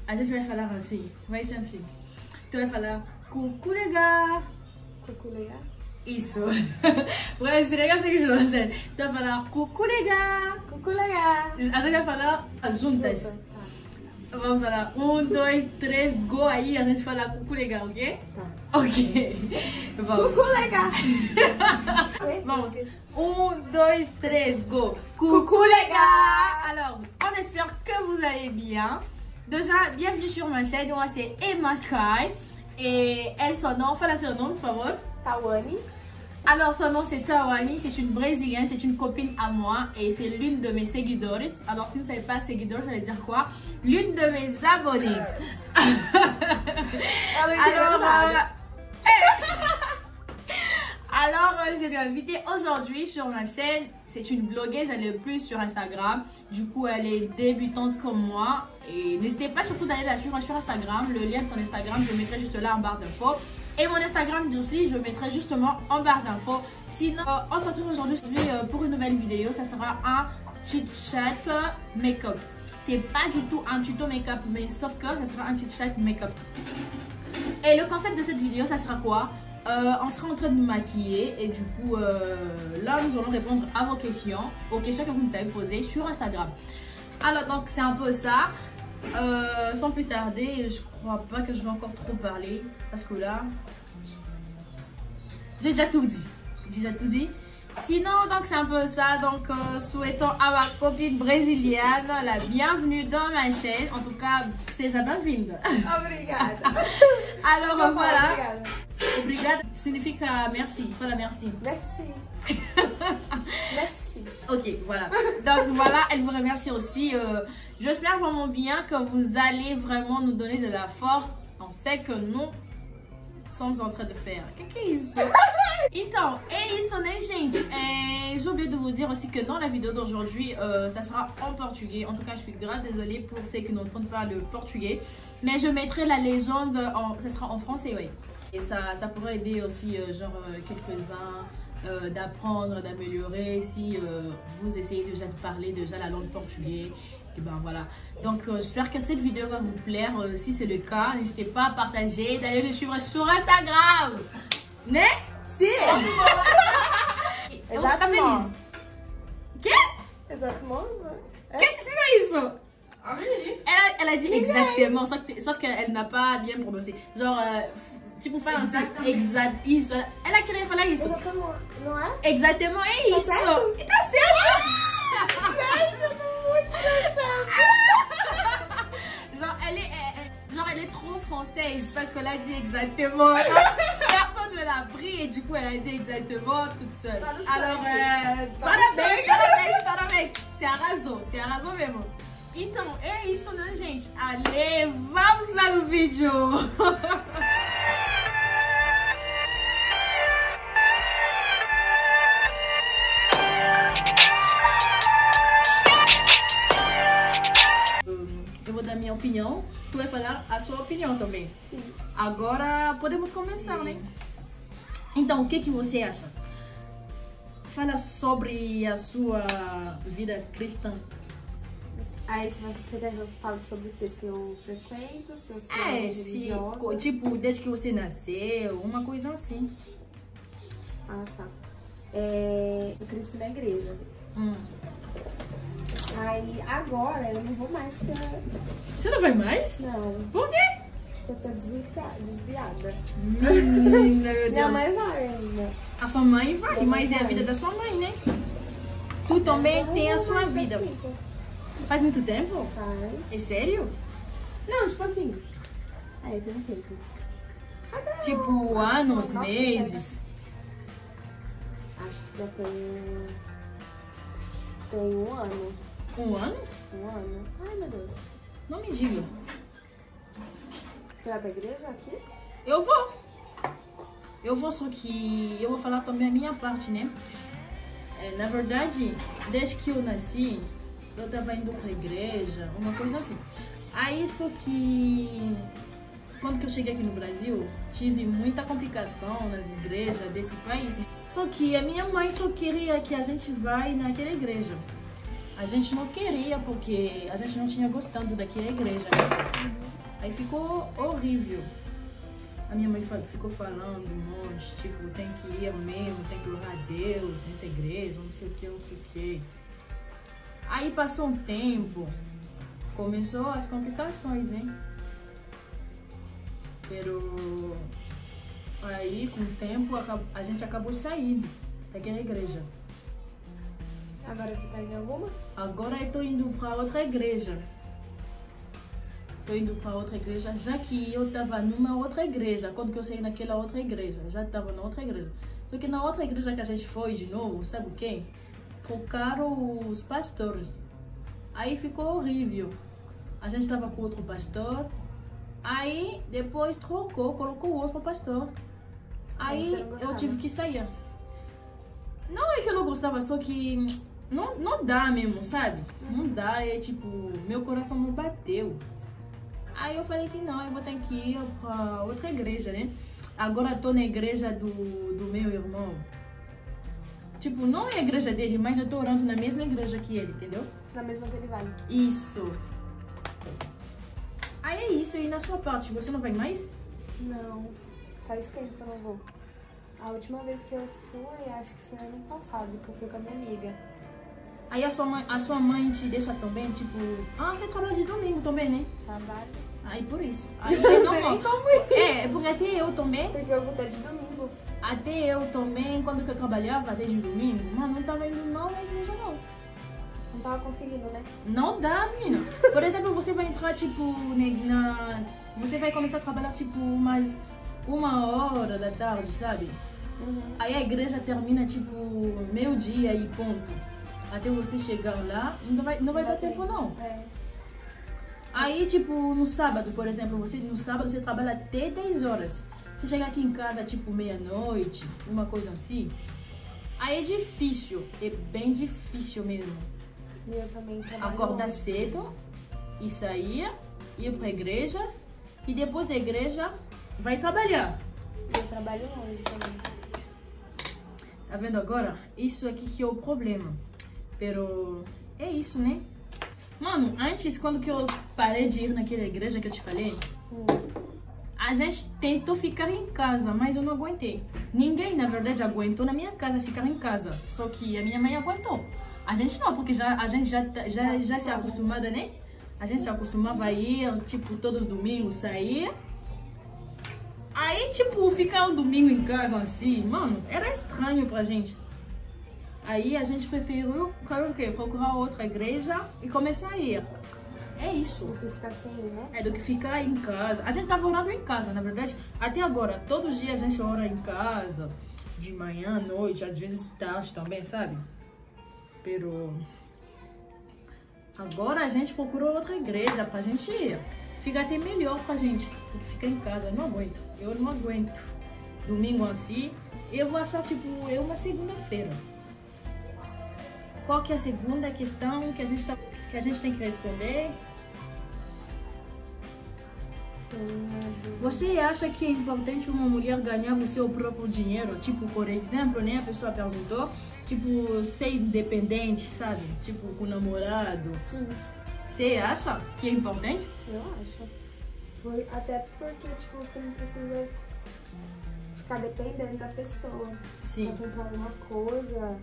A gente vai falar assim, vai ser assim. Tu vai falar cuculega. Cuculega? Isso. Vai se ligar assim, José. Tu vai falar cuculega. Cuculega. A gente vai falar juntas. Vamos falar 1, 2, 3, go aí. A gente fala cuculega, ok? Tá. Ok. Vamos. Cuculega. Vamos. 1, 2, 3, go. Cuculega. Alors, on espère que vous allez bien. Déjà, bienvenue sur ma chaîne. Moi, c'est Emma Sky. Et elle, son nom, fala son nom, por favor. Tawane. Alors, son nom, c'est Tawane. C'est une Brésilienne, c'est une copine à moi. Et c'est l'une de mes seguidores. Alors, si vous ne savez pas seguidores, ça veut dire quoi? L'une de mes abonnés. Alors, je l'ai invitée aujourd'hui sur ma chaîne. C'est une blogueuse, elle est plus sur Instagram. Du coup, elle est débutante comme moi. Et n'hésitez pas surtout d'aller la suivre sur Instagram. Le lien de son Instagram, je mettrai juste là en barre d'infos. Et mon Instagram aussi, je mettrai justement en barre d'infos. Sinon, on se retrouve aujourd'hui pour une nouvelle vidéo. Ça sera un chit-chat make-up. C'est pas du tout un tuto make-up, mais sauf que ça sera un chit-chat make-up. Et le concept de cette vidéo, ça sera quoi? On sera en train de nous maquiller et du coup là nous allons répondre à vos questions, aux questions que vous nous avez posées sur Instagram. Alors donc c'est un peu ça. Sans plus tarder, je crois pas que je vais encore trop parler parce que là j'ai déjà tout dit. Sinon donc c'est un peu ça. Donc souhaitons à ma copine brésilienne la bienvenue dans ma chaîne. En tout cas seja bem-vinda. Obrigada. Alors voilà. Obrigada. Obrigada significa merci. Fala merci. Merci. Merci. Ok, voilà. Donc voilà, elle vous remercie aussi. J'espère vraiment bien que vous allez vraiment nous donner de la force. On sait que nous sommes en train de faire. Que é isso? Então, é isso, né, gente? J'ai oublié de vous dire aussi que dans la vidéo d'aujourd'hui, ça sera en portugais. En tout cas, je suis grave désolée pour ceux qui n'entendent pas le portugais. Mais je mettrai la légende, ça sera en français, oui. Et ça pourrait aider aussi, quelques-uns d'apprendre, d'améliorer si vous essayez déjà de parler déjà la langue portugaise. Et ben voilà. Donc j'espère que cette vidéo va vous plaire. Si c'est le cas, n'hésitez pas à partager, d'aller le suivre sur Instagram. Né? Sim! Eu vou ficar feliz. Quê? Exatamente. Qu'est-ce que c'est isso? Elle a dit exactement, sauf qu'elle n'a pas bien prononcé. Genre, tipo, fala assim, exato, isso. Ela queria falar isso. Exatamente, não é? Exatamente, é isso. certo? E tá certo. Ai, eu tô muito cansada. Genre, elle est trop française parce qu'elle a dit exactement. Personne ne l'a pris et du coup, elle a dit exactement toute seule. Alors, parabéns. Você arrasou mesmo. Então, é isso, né, gente? Ale, vamos lá no vídeo. Eu vou dar minha opinião, tu vai falar a sua opinião também. Sim. Agora podemos começar, né? Então, o que você acha? Fala sobre a sua vida cristã. Aí você quer que eu fale sobre o que? Se eu frequento, se eu sou Se, religiosa? tipo, desde que você nasceu, uma coisa assim. Ah, tá. Eu cresci na igreja. Aí agora eu não vou mais porque... Você não vai mais? Não, Por quê? eu tô desviada. Menina, meu Deus. Minha mãe vai ainda. A sua mãe vai, Minha mãe mas é a vai. vida da sua mãe, né? Tu também tem a sua vida. Faz muito tempo? Faz. É sério? Não, tipo assim. Tem um tempo. Tipo, anos, Nossa, meses? Acho que já tem 1 ano. Um ano? 1 ano. Ai, meu Deus. Não me diga. Você vai pra igreja aqui? Eu vou, só que eu vou falar também a minha parte, né? Na verdade, desde que eu nasci, eu tava indo pra igreja, uma coisa assim. Aí, só que quando que eu cheguei aqui no Brasil, tive muita complicação nas igrejas desse país, né? Só que a minha mãe só queria que a gente vá naquela igreja. A gente não queria porque a gente não tinha gostado daquela igreja, né? ficou horrível. A minha mãe ficou falando um monte, tipo, tem que ir mesmo, tem que orar a Deus nessa igreja, não sei o que, não sei o que. Aí passou um tempo, começou as complicações, hein? Pero aí, com o tempo, a gente acabou saindo daquela igreja. Agora você tá em alguma? Agora eu tô indo pra outra igreja. Tô indo pra outra igreja, já que eu tava numa outra igreja. Quando que eu saí naquela outra igreja, já tava na outra igreja. Só que na outra igreja que a gente foi de novo, sabe o quê? Trocaram os pastores. Aí ficou horrível. A gente tava com outro pastor. Aí depois colocou outro pastor. Aí eu tive que sair. Não é que eu não gostava, só que não dá mesmo, sabe? Não dá, é tipo, meu coração não bateu. Aí eu falei que não, eu vou ter que ir pra outra igreja, né? Agora eu tô na igreja do meu irmão. Tipo, não é a igreja dele, mas eu tô orando na mesma igreja que ele, entendeu? Na mesma que ele vai. Isso. Aí é isso, e na sua parte, você não vai mais? Não, faz tempo que eu não vou. A última vez que eu fui, acho que foi ano passado, que eu fui com a minha amiga. Aí a sua mãe te deixa também, tipo... Ah, você trabalha de domingo também, né? Trabalho. Aí por isso. Aí eu não... porque até eu também... Porque eu vou até de domingo. Até eu também, quando eu trabalhava até de domingo, mano, não tava indo não na igreja não. Não tava conseguindo, né? Não dá, menina. Por exemplo, você vai entrar, tipo, você vai começar a trabalhar, tipo, umas 1h da tarde, sabe? Uhum. Aí a igreja termina, tipo, meio-dia e ponto. Até você chegar lá, não vai dar tempo, não. É. Aí, tipo, no sábado, por exemplo, no sábado você trabalha até 10 horas. Você chega aqui em casa, tipo, meia-noite, uma coisa assim. Aí é difícil, é bem difícil mesmo. E eu também trabalho. Acordar cedo e sair, ir pra igreja e depois da igreja vai trabalhar. E eu trabalho longe também. Tá vendo agora? Isso aqui que é o problema. Pero é isso, né? Mano, antes, quando que eu parei de ir naquela igreja que eu te falei, a gente tentou ficar em casa, mas eu não aguentei. Ninguém, na verdade, aguentou na minha casa ficar em casa. Só que a minha mãe aguentou. A gente não, porque a gente já se acostumada, né? A gente se acostumava a ir, tipo, todos os domingos sair. Aí, tipo, ficar um domingo em casa assim, mano, era estranho pra gente. Aí a gente preferiu, procurar outra igreja e começar a ir. É isso. Do que ficar sem ir, né? É do que ficar em casa. A gente tava orando em casa, na verdade. Até agora, todo dia a gente ora em casa. De manhã, à noite, às vezes tarde também, sabe? Pero agora a gente procurou outra igreja pra gente ir. Fica até melhor pra gente do que ficar em casa. Eu não aguento. Eu não aguento. Domingo assim, eu vou achar, tipo, uma segunda-feira. Qual que é a segunda questão que a gente tem que responder? Você acha que é importante uma mulher ganhar o seu próprio dinheiro? Tipo, por exemplo, né? A pessoa perguntou, tipo, ser independente, sabe? Tipo, com o namorado. Sim. Você acha que é importante? Eu acho. Até porque, tipo, você não precisa ficar dependendo da pessoa. Sim. Pra comprar alguma coisa.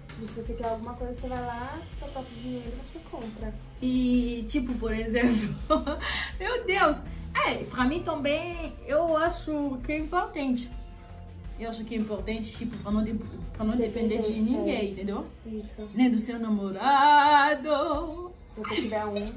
Tipo, se você quer alguma coisa, você vai lá, seu próprio dinheiro, você compra. E, tipo, por exemplo... Meu Deus! Pra mim também, eu acho que é importante. Eu acho que é importante, tipo, pra não depender de ninguém, entendeu? Isso. Nem do seu namorado. Se você tiver um.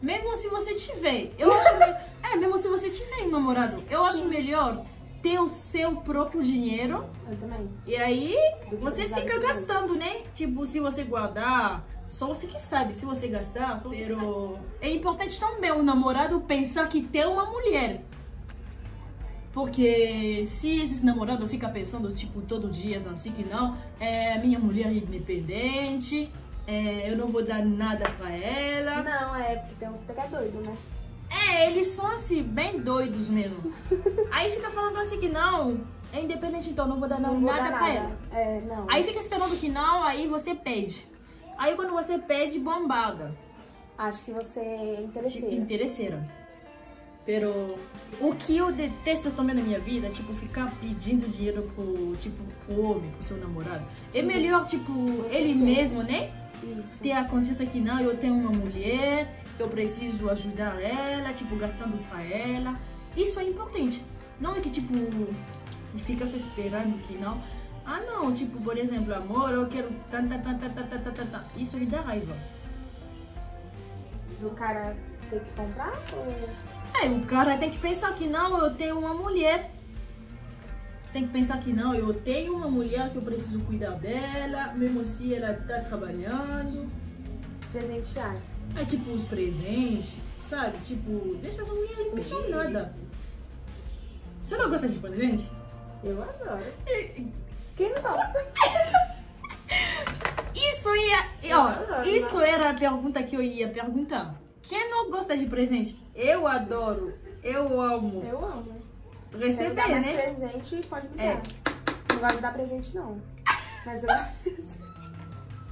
Mesmo se você tiver, eu acho mesmo se você tiver um namorado, eu acho melhor ter o seu próprio dinheiro. Eu também. E aí você fica gastando, né? Tipo, se você guardar, só você que sabe. Se você gastar, só você sabe. É importante também o namorado pensar que tem uma mulher. Porque se esses namorados ficam pensando, tipo, todo dia assim, que não, minha mulher é independente, eu não vou dar nada pra ela. Não, porque tem uns que é doido, né? Eles são assim, bem doidos mesmo. Aí fica falando assim que não, é independente, então não vou dar nada pra ela. Não. Aí fica esperando que não, aí você pede. Aí quando você pede, bombada. Acho que você é interesseira. Interesseira. Pero o que eu detesto também na minha vida, tipo, ficar pedindo dinheiro pro homem, pro seu namorado. Sim. É melhor, tipo, ele mesmo, né? Isso. Ter a consciência que não, eu tenho uma mulher, eu preciso ajudar ela, tipo, gastando pra ela. Isso é importante. Não é que, tipo, fica só esperando que não. Ah, não, tipo, por exemplo, amor, eu quero... Isso me dá raiva. Do cara ter que comprar? Ou... O cara tem que pensar que não, eu tenho uma mulher. Tem que pensar que não, eu tenho uma mulher que eu preciso cuidar dela, mesmo se ela tá trabalhando. Presentear. É tipo os presentes, sabe? Tipo, deixa essa mulher impressionada. Você não gosta de presente? Eu adoro. Quem não gosta? Isso era a pergunta que eu ia perguntar. Quem não gosta de presente? Eu adoro, eu amo. Eu amo. Receber, dar mais né? presente, pode me dar. Não gosto de dar presente, não. Mas eu gosto de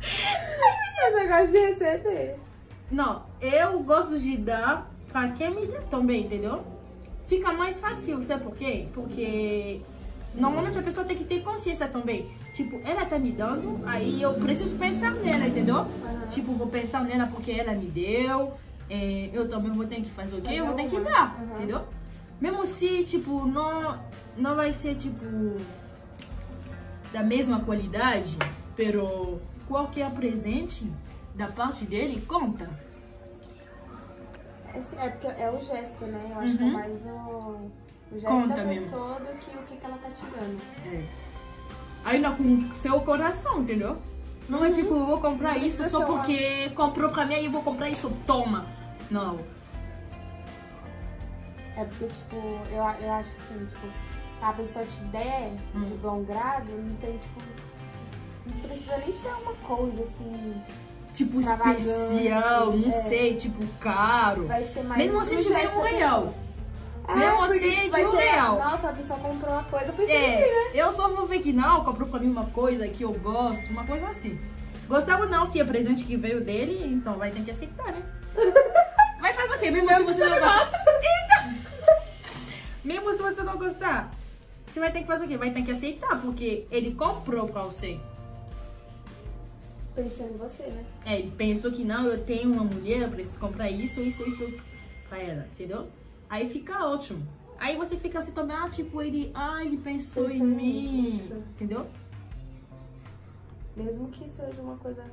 Mas eu gosto de receber. Não, eu gosto de dar pra quem me dá também, entendeu? Fica mais fácil, sabe por quê? Porque normalmente a pessoa tem que ter consciência também. Tipo, ela tá me dando, aí eu preciso pensar nela, entendeu? Uhum. Tipo, vou pensar nela porque ela me deu. Eu também vou ter que fazer o quê? Eu vou ter que dar, entendeu? Mesmo se, tipo, não vai ser, tipo, da mesma qualidade, pero qualquer presente da parte dele conta. É porque é o gesto, né? Eu acho que é mais o gesto conta da pessoa mesmo. Do que o que ela tá te dando. Aí não, com seu coração, entendeu? Não é tipo, eu vou comprar isso só porque comprou pra mim e eu vou comprar isso, toma. Não. É porque, tipo, eu acho assim, tipo, se a pessoa te der de bom grado, não tem, tipo, não precisa nem ser uma coisa assim, tipo, especial, não sei, tipo, caro. Vai ser mais... Mesmo se tiver R$1. Mesmo assim, de R$1. Nossa, a pessoa comprou uma coisa, eu pensei né? Eu só vou ver que não, comprou pra mim uma coisa que eu gosto, uma coisa assim. Gostar ou não, se é presente que veio dele, então vai ter que aceitar, né? Vai fazer o quê? Mesmo se você não gosta. Mesmo se você não gostar, você vai ter que fazer o quê? Vai ter que aceitar, porque ele comprou pra você. Pensando em você, né? Ele pensou que não, eu tenho uma mulher, eu preciso comprar isso pra ela, entendeu? Aí fica ótimo. Aí você fica assim também, tipo, ele pensou em mim, entendeu? Mesmo que seja uma coisa...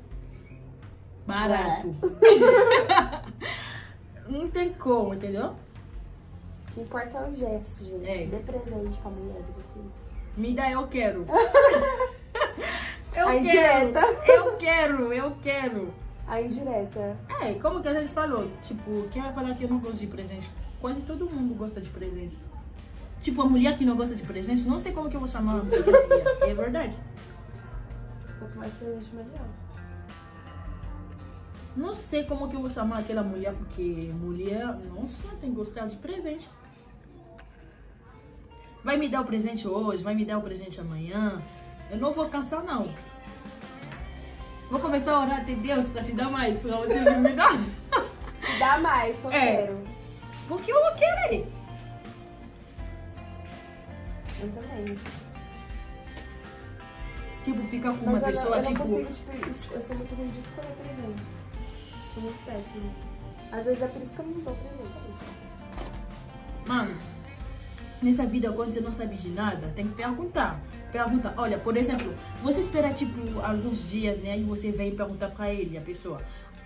barato. Não tem como, entendeu? O que importa é o gesto, gente. Dê presente pra mulher de vocês. Me dá, eu quero. A indireta. Eu quero. A indireta. Como que a gente falou? Tipo, quem vai falar que eu não gosto de presente? Quase todo mundo gosta de presente. Tipo, a mulher que não gosta de presente, não sei como que eu vou chamar a mulher. É verdade. Quanto mais presente, melhor. Não sei como que eu vou chamar aquela mulher, porque mulher, nossa, tem que gostar de presente. Vai me dar o presente hoje, vai me dar o presente amanhã. Eu não vou cansar, não. Vou começar a orar até Deus pra te dar mais, pra você me dar. Dá mais, que eu quero. Porque eu vou querer. Eu também. Tipo, fica com uma pessoa, eu tipo... não consigo, tipo, eu sou muito ruim de escolher presente. Sou muito péssima. Às vezes é por isso que eu não dou presente. Mano, nessa vida, quando você não sabe de nada, tem que perguntar. Pergunta, olha, por exemplo, você espera, tipo, alguns dias, né? E você vem perguntar pra ele, a pessoa.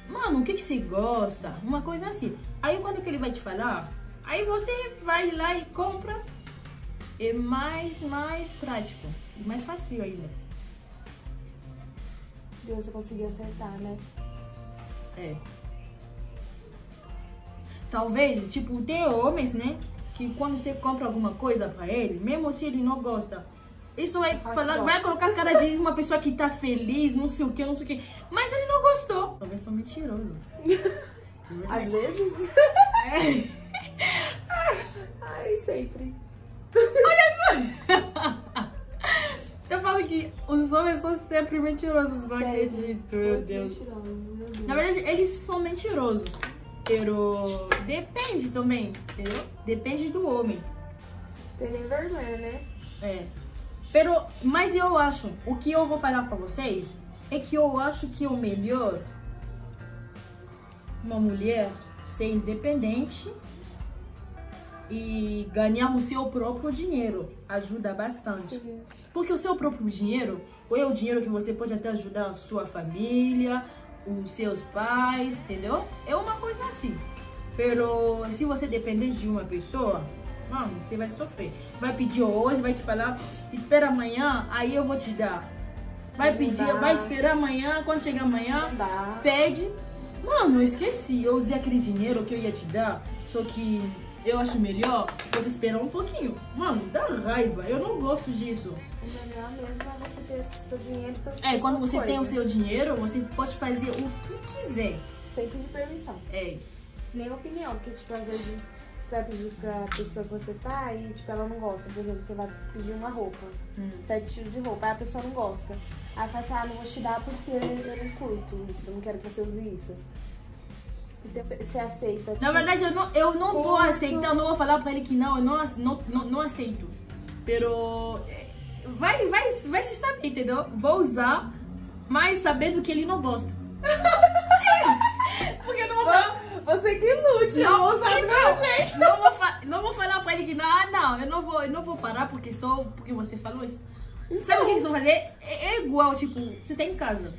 Mano, o que você gosta? Uma coisa assim. Aí, quando que ele vai te falar, aí você vai lá e compra. É mais prático. E mais fácil ainda. E você conseguir acertar, né? Talvez, tipo, tem homens, né? Que quando você compra alguma coisa pra ele, mesmo se ele não gosta, isso vai falar, vai colocar a cara de uma pessoa que tá feliz, não sei o que. Mas ele não gostou. Talvez sou mentiroso. Às vezes? Ai, sempre. Olha só! Eu falo que os homens são sempre mentirosos, não acredito, meu Deus. Mentiroso, meu Deus. Na verdade, eles são mentirosos. Pero depende também, entendeu? Depende do homem. Tem nem vergonha, né? Mas eu acho, o que eu vou falar pra vocês é que eu acho que o melhor uma mulher ser independente e ganhar o seu próprio dinheiro ajuda bastante. Sim. Porque o seu próprio dinheiro é o dinheiro que você pode até ajudar a sua família, os seus pais, entendeu? É uma coisa assim. Pero se você depender de uma pessoa, mano, você vai sofrer. Vai pedir hoje, vai te falar, espera amanhã, aí eu vou te dar. Vai pedir, vai esperar amanhã, quando chegar amanhã, pede. Mano, eu esqueci, eu usei aquele dinheiro que eu ia te dar, só que eu acho melhor você esperar um pouquinho. Mano, dá raiva, eu não gosto disso. O melhor mesmo é você ter seu dinheiro pra fazer quando você coisas. tem o seu dinheiro, você pode fazer o que quiser. Sem pedir permissão. Nem opinião, porque, tipo, às vezes você vai pedir pra pessoa que você tá e, tipo, ela não gosta. Por exemplo, você vai pedir uma roupa, certo estilo de roupa, aí a pessoa não gosta. Aí fala assim, não vou te dar porque eu não curto isso, eu não quero que você use isso. Então você aceita. Na verdade, eu não vou aceitar, eu não vou falar pra ele que não, eu não aceito. Pero vai se saber, entendeu? Vou usar, mas sabendo que ele não gosta. Porque eu não vou falar. Você que lute, eu vou usar do meu jeito. Não vou falar pra ele que não, eu não vou parar porque você falou isso. Então. Sabe o que eles vão fazer? É igual, tipo, você tá em casa.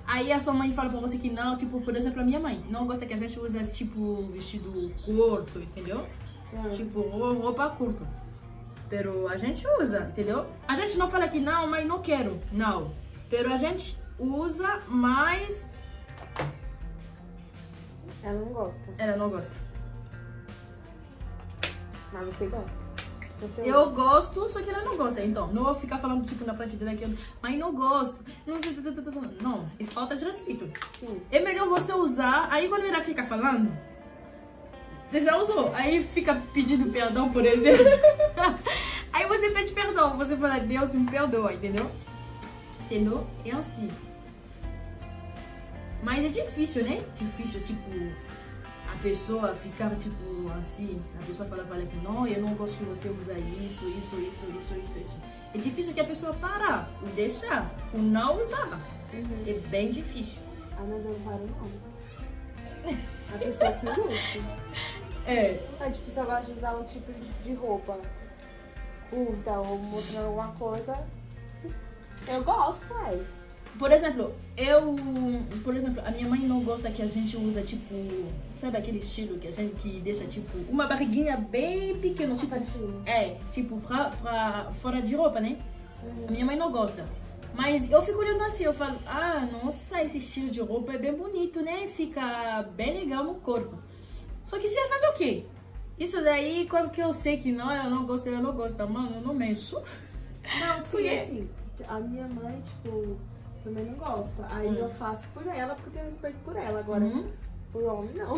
Aí a sua mãe fala pra você que não, tipo, por exemplo, a minha mãe não gosta que a gente use esse tipo vestido curto, entendeu? Tipo, roupa curta. Pero a gente usa, entendeu? A gente não fala que não, mas não quero, não. Pero a gente usa, mas... Ela não gosta. Ela não gosta. Mas você gosta. Eu gosto, só que ela não gosta. Então, não vou ficar falando, tipo, na frente dela que eu... Mas não gosto. Não sei... Não, é falta de respeito. Sim. É melhor você usar. Aí quando ela fica falando... Você já usou. Aí fica pedindo perdão, por exemplo. Aí você pede perdão. Você fala, Deus me perdoa, entendeu? Entendeu? É assim. Mas é difícil, né? Difícil, tipo... A pessoa ficava tipo assim, a pessoa fala pra ela que não, eu não gosto que você usa isso. É difícil que a pessoa parar, o deixar, o não usar. É bem difícil. Mas eu não paro não. A pessoa que usa. Tipo, se eu gosto de usar um tipo de roupa curta ou mostrando alguma coisa, eu gosto, Por exemplo, a minha mãe não gosta que a gente usa, tipo, sabe aquele estilo que a gente que deixa, tipo, uma barriguinha bem pequena, tipo, tipo, pra fora de roupa, né? A minha mãe não gosta. Mas eu fico olhando assim, eu falo, nossa, esse estilo de roupa é bem bonito, né? Fica bem legal no corpo. Só que você faz o quê? Isso daí, quando que eu sei que não, ela não gosta, mano, eu não mexo. Não, sim, assim, a minha mãe, tipo... também não gosta. Aí eu faço por ela, porque eu tenho respeito por ela. Agora, por homem, não.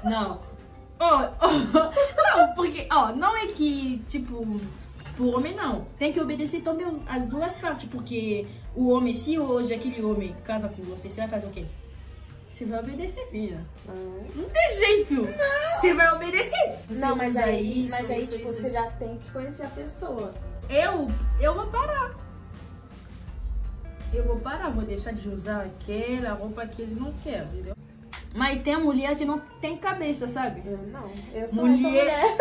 Não. Não, porque, não é que, tipo, por homem não. Tem que obedecer também as duas partes, porque o homem, se hoje aquele homem casa com você, você vai fazer o quê? Você vai obedecer, filha. Não tem jeito. Não. Você vai obedecer. Você não, mas aí, isso, tipo, você já tem que conhecer a pessoa. Eu vou parar. Eu vou parar, vou deixar de usar aquela roupa que ele não quer, entendeu? Mas tem a mulher que não tem cabeça, sabe? Eu não, eu sou essa mulher.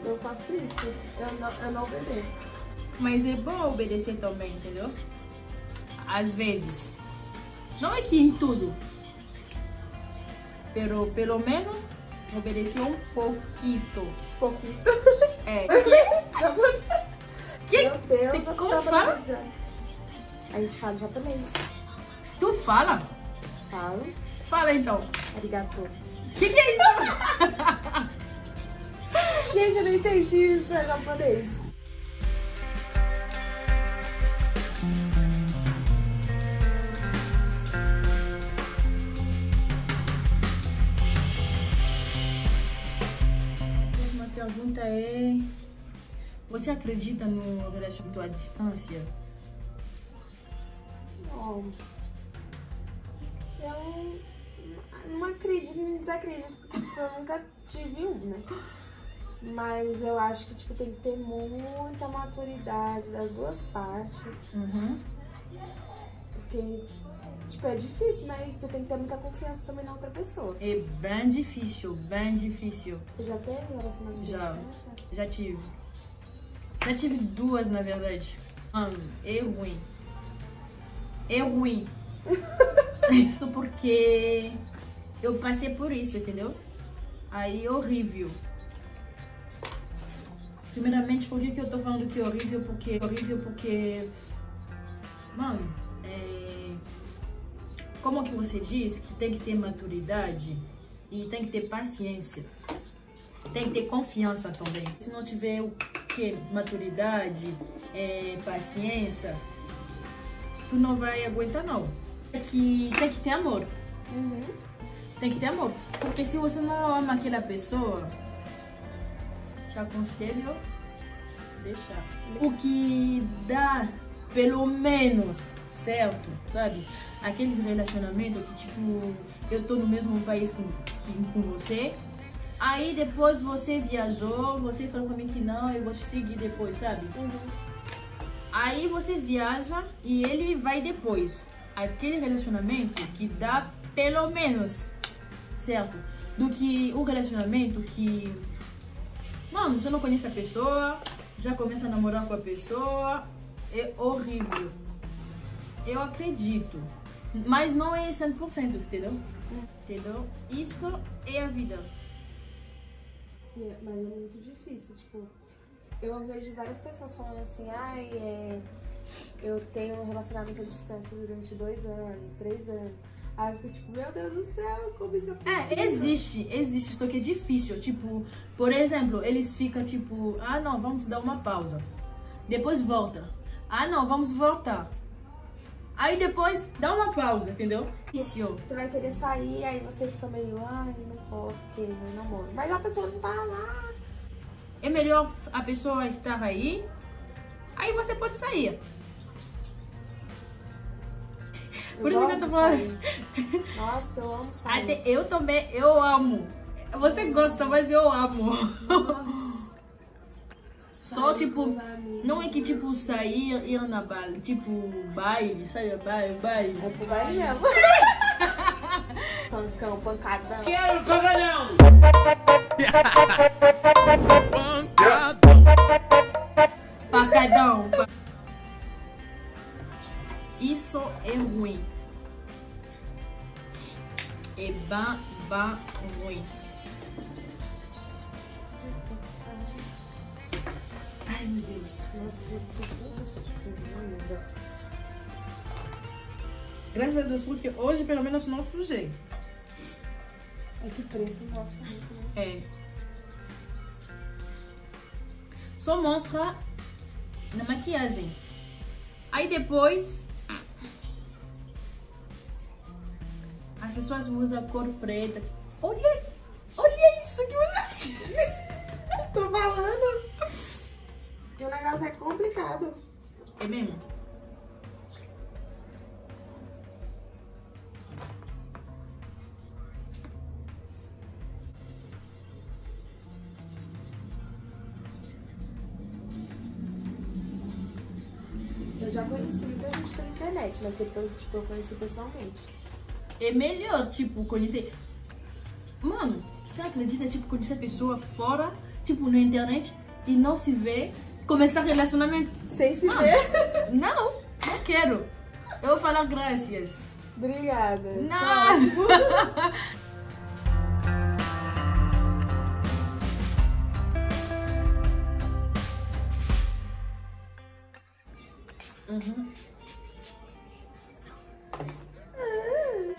Eu faço isso, eu não obedeço. Mas é bom obedecer também, entendeu? Às vezes. Não é que em tudo. Pero, pelo menos, obedecer um pouquito. Pouquito? Meu Deus, como fala? A gente fala japonês. Tu fala? Falo. Fala então. Arigato. Que é isso? Gente, eu nem sei se isso é japonês. A próxima pergunta é... Você acredita no relacionamento à distância? Não. Eu não acredito nem desacredito, porque tipo, eu nunca tive um, né? Mas eu acho que tipo, tem que ter muita maturidade das duas partes. Porque, tipo, é difícil, né? E você tem que ter muita confiança também na outra pessoa. É bem difícil, bem difícil. Você já teve relacionamento? Já tive. Já tive duas, na verdade. Mano, é ruim. É ruim. Porque eu passei por isso, entendeu? Aí é horrível. Primeiramente, por que eu tô falando que é horrível? Porque... Mano, como que você diz que tem que ter maturidade e tem que ter paciência. Tem que ter confiança também. Se não tiver o que? Maturidade, paciência, tu não vai aguentar não. Tem que ter amor. Tem que ter amor. Porque se você não ama aquela pessoa, te aconselho deixar. O que dá pelo menos certo, sabe? Aqueles relacionamentos que tipo, eu tô no mesmo país com você, aí depois você viajou, você falou pra mim que não, eu vou te seguir depois, sabe? Aí você viaja e ele vai depois. Aquele relacionamento que dá pelo menos certo, do que um relacionamento que, mano, você não conhece a pessoa, já começa a namorar com a pessoa, é horrível. Eu acredito, mas não é 100%, entendeu? Entendeu? Isso é a vida. Mas é muito difícil, tipo, eu vejo várias pessoas falando assim, eu tenho um relacionamento à distância durante 2 anos, 3 anos. Aí eu fico tipo, meu Deus do céu, como isso é possível? Existe, só que é difícil. Tipo, por exemplo, eles ficam tipo, ah não, vamos dar uma pausa. Depois volta. Ah não, vamos voltar. Aí depois dá uma pausa, entendeu? Isso. Você vai querer sair, aí você fica meio, ai, não posso, porque eu namoro. Mas a pessoa não tá lá. É melhor a pessoa estar aí você pode sair. Por isso que eu tô falando. Nossa, eu amo sair. Até eu também, eu amo. Você gosta, mas eu amo. Só tipo, não é que tipo sair e ir na baile, tipo baile, saia baile. É pro baile mesmo. Pancão, pancadão. Quero pancadão! Pancadão! Isso é ruim. É bem ruim. Ai, meu Deus. Graças a Deus, porque hoje pelo menos não sujei. É que preto não muito, né? Só mostra na maquiagem. Aí depois as pessoas usam cor preta. Olha isso que você... Tô falando que o negócio é complicado. É mesmo? Eu já conheci muita gente pela internet, mas depois, tipo, eu conheci pessoalmente. É melhor, tipo, conhecer... Mano, você acredita, tipo, conhecer a pessoa fora, tipo, na internet e não se ver, começar relacionamento? Sem se ver? Não quero. Eu vou falar graças. Obrigada. Nada.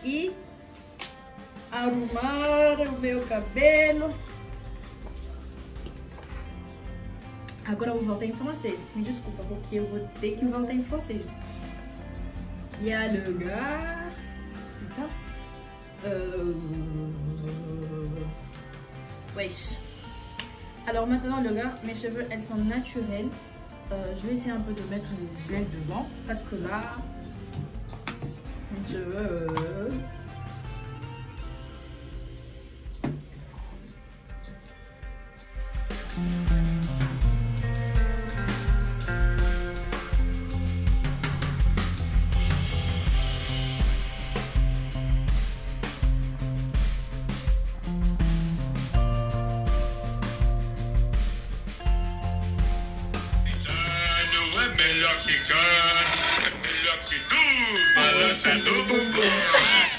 E arrumar o meu cabelo. Agora eu vou voltar em francês. Me desculpa, porque eu vou ter que voltar em francês. Il y a le gars. Wesh. Alors maintenant, le gars, mes cheveux, elles sont naturelles. Je vais essayer un peu de mettre le gel devant. Parce que là, mes cheveux... Melhor que cante, melhor que tu, balança do bumbum.